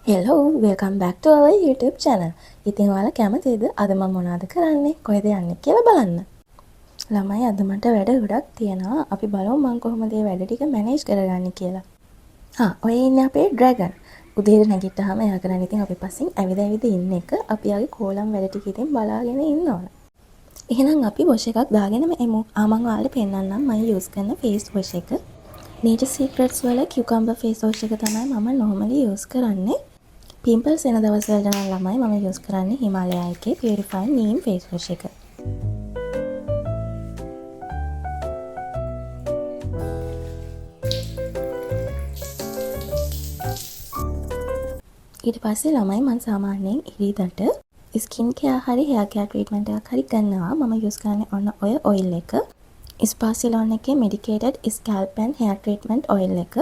Hello welcome back two our YouTube channel. ඉතින් ඔයාලා කැමතිද අද මම මොනවද කරන්නේ කොහෙද යන්නේ කියලා බලන්න. ළමයි අද මට වැඩ ගොඩක් තියෙනවා. අපි බලමු මම කොහොමද මේ වැඩ ටික මැනේජ් කරගන්නේ කියලා. ඔය ඉන්නේ අපේ ඩ්‍රැගන්. උදේට නැගිට්ටාම එයා කරන්නේ ඉතින් අපි පස්සෙන් ඇවිද ඇවිද ඉන්න එක. අපි ආගේ කෝලම් වැඩ ටික ඉතින් බලාගෙන ඉන්න ඕන. එහෙනම් අපි වොෂ් එකක් දාගෙනම එමු. මම ඔයාලට පෙන්නන්නම් මම යූස් කරන ෆේස් වොෂ් එක. Nature Secrets වල cucumber face wash එක තමයි මම normally use කරන්නේ. පිම්පල්ස් එන දවස් වලට නම් ළමයි මම යූස් කරන්නේ හිමාලයා එකේ පියුරිෆයින් නීම් ෆේස් වොෂ් එක. ඊට පස්සේ ළමයි මම සාමාන්‍යයෙන් ඉරිදට ස්කින් කෙයාර් හරි හෙයාර් කෙයාර් ට්‍රීට්මන්ට් එකක් හරි කරනවා. මම යූස් කරන්නේ ඔන්න ඔය ඔයිල් එක. ස්පාසිලෝන් එකේ medicated scalp and hair treatment oil එක.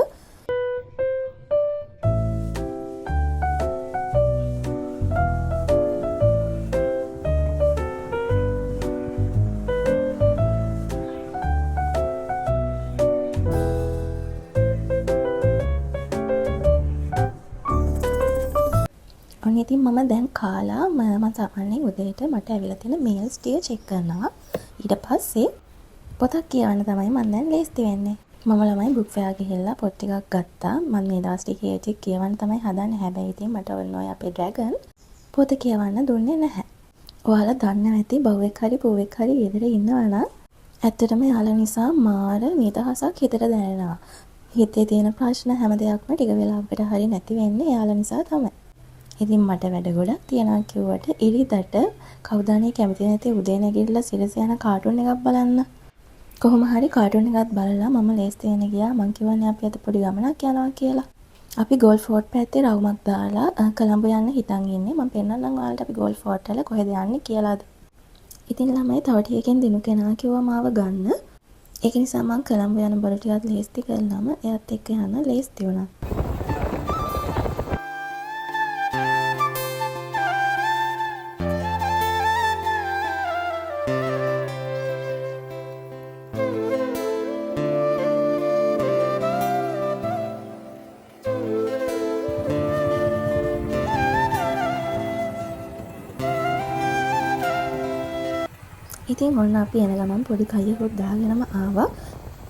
ඉතින් මම දැන් කාලා මම සාමාන්‍යයෙන් උදේට මට ඇවිල්ලා තියෙන මේල්ස් ටික චෙක් කරනවා. ඊට පස්සේ පොතක් කියවන්න තමයි මම දැන් ලේස්ති වෙන්නේ. මම ළමයි බුක් ෆෙයාර් ගිහිල්ලා පොත් ටිකක් ගත්තා. මම මේ දවස් ටිකේ කියවන්න තමයි හදන්නේ. හැබැයි ඉතින් මට ඔන්න ඔය අපේ ඩ්‍රැගන් පොත කියවන්න දුන්නේ නැහැ. ඔයාලා දන්නවා ඇති බව්වෙක් හරි පුවෙක් හරි ගෙදර ඉන්නවා නම් ඇත්තටම යාළුවා නිසා මාර නිදහසක් හිතට දැනෙනවා. හිතේ තියෙන ප්‍රශ්න හැම දෙයක්ම ටික වෙලාවකට හරි නැති වෙන්නේ යාළුවා නිසා තමයි. ඉතින් මට වැඩ ගොඩක් තියෙනවා කිව්වට ඉරිදට කවුදානේ කැමති නැති උදේ නැගිටලා සිරස යන කාටුන් එකක් බලන්න. කොහොම හරි කාටුන් එකක් බලලා මම ලේස්ති වෙන්න ගියා. මං කිව්වනේ අපි අද පොඩි ගමනක් යනවා කියලා. අපි ගෝල් ෆෝර්ට් පැත්තේ රවුමක් දාලා කොළඹ යන්න හිතන් ඉන්නේ. මම පෙන්නන්නම් ඔයාලට අපි ගෝල් ෆෝර්ට් වල කොහෙද යන්නේ කියලාද. ඉතින් ළමයි තව ටිකකින් දිනු කෙනා කිව්වා මාව ගන්න. ඒක නිසා මං කොළඹ යන බර ටිකක් ලේස්ති කරලාම එයාත් එක්ක යන්න ලේස්ති වුණා. ඉතින් ඔන්න අපි එන ගමන් පොඩි කයියකුත් දාගෙනම ආවා.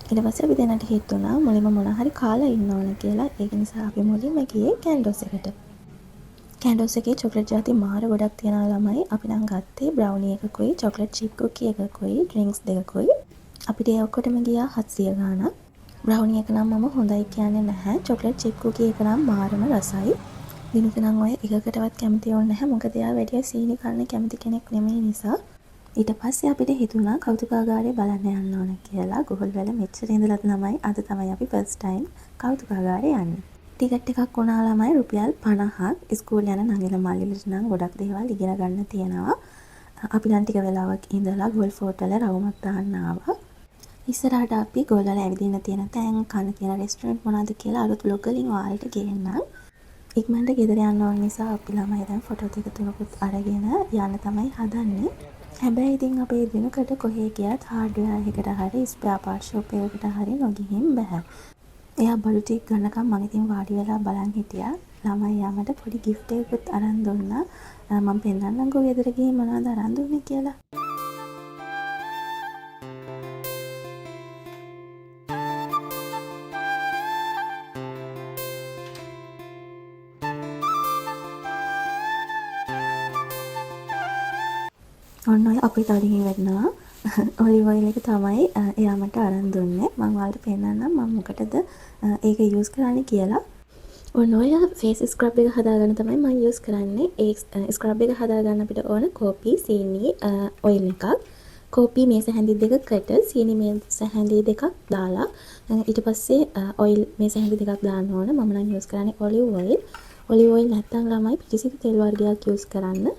ඊට පස්සේ අපි දෙන්නට හිතුණා මුලින්ම මොන හරි කාලා ඉන්න ඕන කියලා. ඒක නිසා අපි මුලින්ම ගියේ කැන්ඩෝස් එකට. කැන්ඩෝස් එකේ චොක්ලට් ජාති මාර ගොඩක් තියෙනවා ළමයි. අපි නම් ගත්තේ බ්‍රවුනි එකකුයි චොක්ලට් චිප් කුකි එකකුයි ඩ්‍රින්ක්ස් දෙකකුයි. අපිට ඒ ඔක්කොටම ගියා 700 ගාණක්. බ්‍රවුනි එක නම් මම හොඳයි කියන්නේ නැහැ. චොක්ලට් චිප් කුකි එක නම් මාරම රසයි. දිනුක නම් ඔය එකකටවත් කැමති වුණ නැහැ. මොකද එයා වැඩි සීනි කන්න කැමති කෙනෙක් නෙමෙයි නිසා. ඊට පස්සේ අපිට හිතුණා කෞතුකාගාරය බලන්න යන්න ඕන කියලා. ගෝල් වල මෙච්චර ඉඳලා තමයි අද තමයි අපි ෆස්ට් ටයිම් කෞතුකාගාරය යන්නේ. ටිකට් එකක් වුණා ළමයි රුපියල් 50ක්. ඉස්කෝල යන නංගිලා මල්ලිලට නම් ගොඩක් දේවල් ඉගෙන ගන්න තියෙනවා. අපි නම් ටික වෙලාවක් ඉඳලා ගෝල් ෆෝර්ට් වල රවුමක් දාන්න ආවා. ඉස්සරහට අපි ගෝල් වල ඇවිදින්න තියෙන තැන් කන තියෙන රෙස්ටොරන්ට් මොනවද කියලා අලුත් බ්ලොග් වලින් ඔයාලට ගේන්නම්. ඉක්මනට ගෙදර යන්න ඕන නිසා අපි ළමයි දැන් ෆොටෝ ටික තුනකුත් අරගෙන යන්න තමයි හදන්නේ. හැබැයි ඉතින් අපේ දිනකට කොහේ ගියත් හાર્ඩ්වෙයාර් එකට හරි ස්පෙයා පාර්ට් ෂොප් එකකට හරි නොගිහින් බෑ. එයා බඩු ටික ගන්නකම් මම ඉතින් වාඩි වෙලා බලන් හිටියා. ළමයි යාමට පොඩි gift එකකුත් අරන් දුන්නා. මම පෙන්නන්නම්කෝ ගෙදර ගිහින් මොනවද අරන් දුන්නේ කියලා. ඔන්න ඔය අපේ තවදින් වෙන්නවා. ඔලිව් ඔයිල් එක තමයි එයා මට අරන් දුන්නේ. මම ඔයාලට පෙන්නන්නම් මම මොකටද ඒක යූස් කරන්නේ කියලා. ඔන්න ඔය ෆේස් ස්ක්‍රබ් එක හදාගන්න තමයි මම යූස් කරන්නේ. ඒ ස්ක්‍රබ් එක හදාගන්න අපිට ඕන කෝපි, සීනි, ඔයිල් එකක්. කෝපි මේස හැඳි දෙකකට, සීනි මේස හැඳි දෙකක් දාලා ඊට පස්සේ ඔයිල් මේස හැඳි දෙකක් දාන්න ඕන. මම නම් යූස් කරන්නේ ඔලිව් ඔයිල්. ඔලිව් ඔයිල් නැත්නම් ළමයි පිටිසිදු තෙල් වර්ගයක් යූස් කරන්න.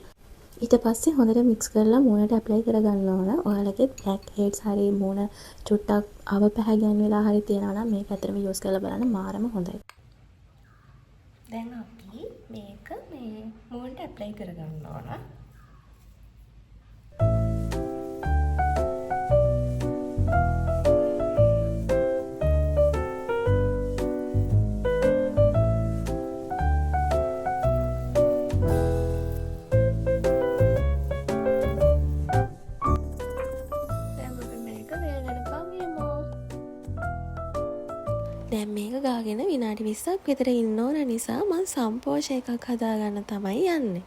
ඊට පස්සේ හොඳට මික්ස් කරලා මූණට ඇප්ලයි කරගන්න ඕන. ඔයාලගේ බ්ලැක් හෙඩ්ස් හරි මූණ චුට්ටක් අව පැහැගෙන වෙලා හරි තියෙනවා නම් මේක ඇත්තටම යූස් කරලා බලන්න මාරම හොඳයි. දැන් අපි මේක මූණට ඇප්ලයි කරගන්න ඕන. විනාඩි 20ක් විතර ඉන්න ඕන නිසා මම සම්පෝෂ එකක් හදාගන්න තමයි යන්නේ.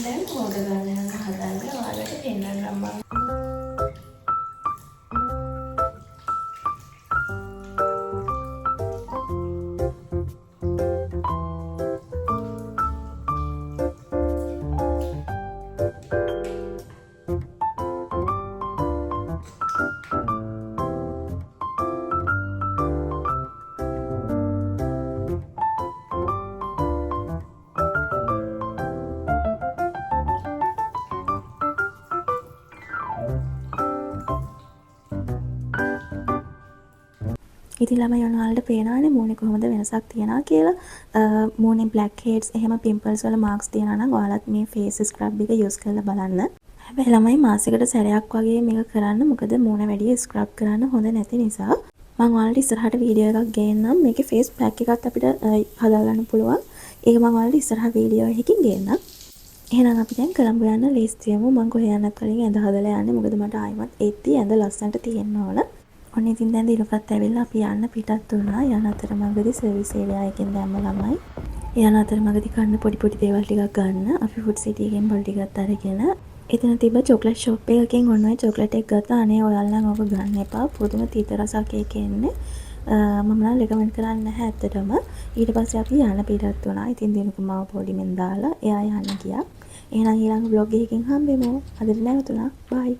දැන් පොඩ ගන්න යන හදන්න ඔයාලට පෙන්නන්නම් මම. ඉතින් ළමයි ඔයාලට පේනවනේ මූණේ කොහොමද වෙනසක් තියනවා කියලා. මූණේ black heads එහෙම pimples වල marks තියනවා නම් ඔයාලත් මේ face scrub එක use කරලා බලන්න. හැබැයි ළමයි මාසෙකට සැරයක් වගේ මේක කරන්න. මොකද මූණ වැඩි scrub කරන්න හොඳ නැති නිසා. මම ඔයාලට ඉස්සරහට වීඩියෝ එකක් ගේන්නම්. මේකේ face pack එකත් අපිට හදාගන්න පුළුවන්. ඒක මම ඔයාලට ඉස්සරහ වීඩියෝ එකකින් ගේන්නම්. එහෙනම් අපි දැන් කොළඹ යන්න ලීස්ට් යමු. මම කොහේ යන්නත් කලින් ඇඳ හදලා යන්නේ. මොකද මට ආයිමත් එද්දි ඇඳ ලස්සනට තියෙන්න ඕන. ඔන්න ඉතින් දැන් දිලපත් ඇවිල්ලා අපි යන්න පිටත් වුණා. යන අතරමඟදී සර්විස් ඒරියාවකින් දැම්ම ළමයි. යන අතරමඟදී කන්න පොඩි පොඩි දේවල් ටිකක් ගන්න. අපි ෆුඩ් සිටි එකෙන් බඩු ටිකක් අරගෙන එතන තිබ්බ චොක්ලට් ෂොප් එකකින් ඔන්න ඔය චොක්ලට් එක ගත්තා. අනේ ඔයාලා නම් ඔක ගන්න එපා. පුදුම තීත රසක් එකේ එන්නේ. මම නම් රෙකමන්ඩ් කරන්නේ නැහැ ඇත්තටම. ඊට පස්සේ අපි යන පිටත් වුණා. ඉතින් දිනුක මාව පොඩිමෙන් දාලා එයා යන්න ගියා. එහෙනම් ඊළඟ vlog එකකින් හම්බෙමු. අදට නැවතුණා. බයි.